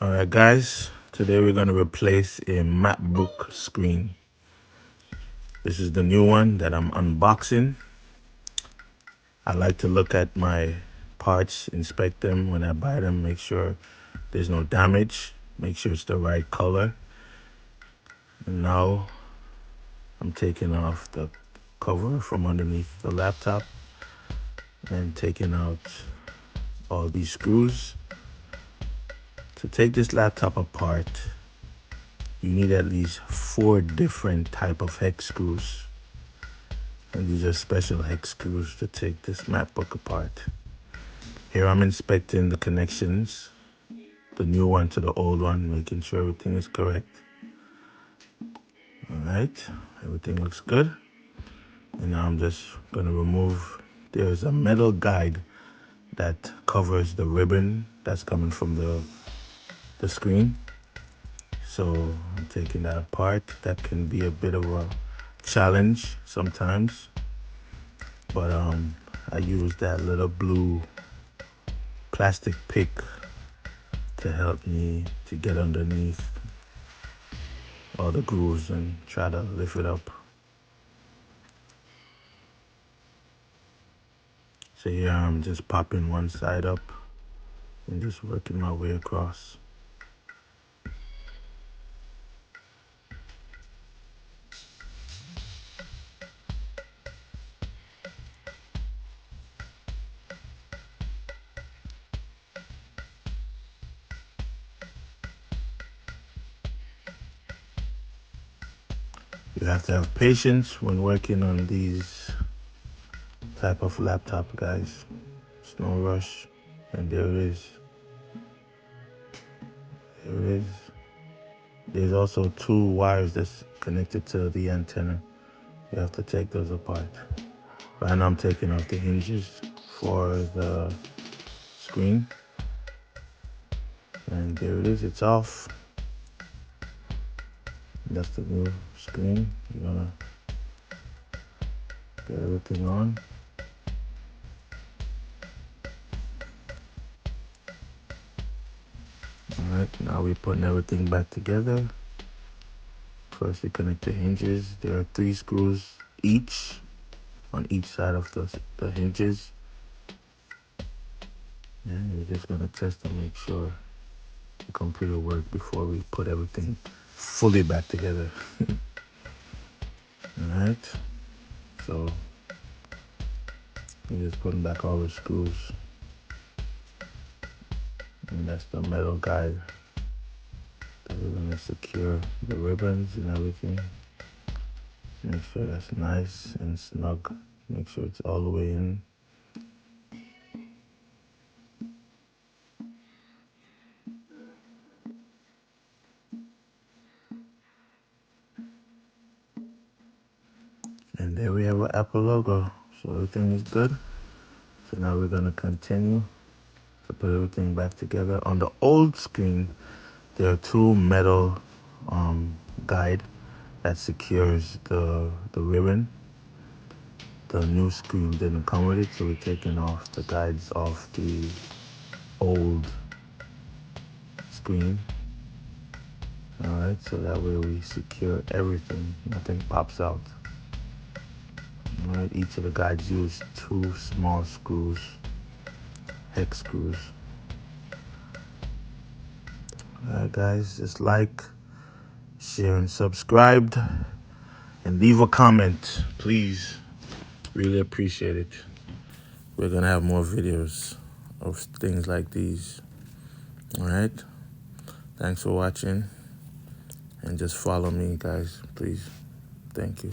Alright guys, today we're going to replace a MacBook screen. This is the new one that I'm unboxing. I like to look at my parts, inspect them when I buy them, make sure there's no damage, make sure it's the right color. And now I'm taking off the cover from underneath the laptop and taking out all these screws. To take this laptop apart, you need at least 4 different type of hex screws. And these are special hex screws to take this MacBook apart. Here I'm inspecting the connections, the new one to the old one, making sure everything is correct. Alright, everything looks good. And now I'm just going to remove, there's a metal guide that covers the ribbon that's coming from the screen. So I'm taking that apart. That can be a bit of a challenge sometimes, but I use that little blue plastic pick to help me to get underneath all the grooves and try to lift it up. So here I'm just popping one side up and just working my way across. You have to have patience when working on these type of laptop, guys. It's no rush. And there it is. There it is. There's also 2 wires that's connected to the antenna. You have to take those apart. Right now I'm taking off the hinges for the screen. And there it is, it's off. That's the new screen. You're gonna get everything on. Alright, now we're putting everything back together. First we connect the hinges. There are 3 screws each on each side of the hinges. And we're just gonna test to make sure the computer works before we put everything fully back together. Alright, so we're just putting back all the screws. And that's the metal guide that we're gonna secure the ribbons and everything. Make sure that's nice and snug. Make sure it's all the way in. And there we have our Apple logo. So everything is good. So now we're gonna continue to put everything back together. On the old screen, there are 2 metal guide that secures the ribbon. The new screen didn't come with it, so we're taking off the guides off the old screen. Alright, so that way we secure everything, nothing pops out. Alright, each of the guides use 2 small screws, hex screws. Alright guys, just like, share and subscribe, and leave a comment, please. Really appreciate it. We're gonna have more videos of things like these. Alright, thanks for watching, and just follow me guys, please. Thank you.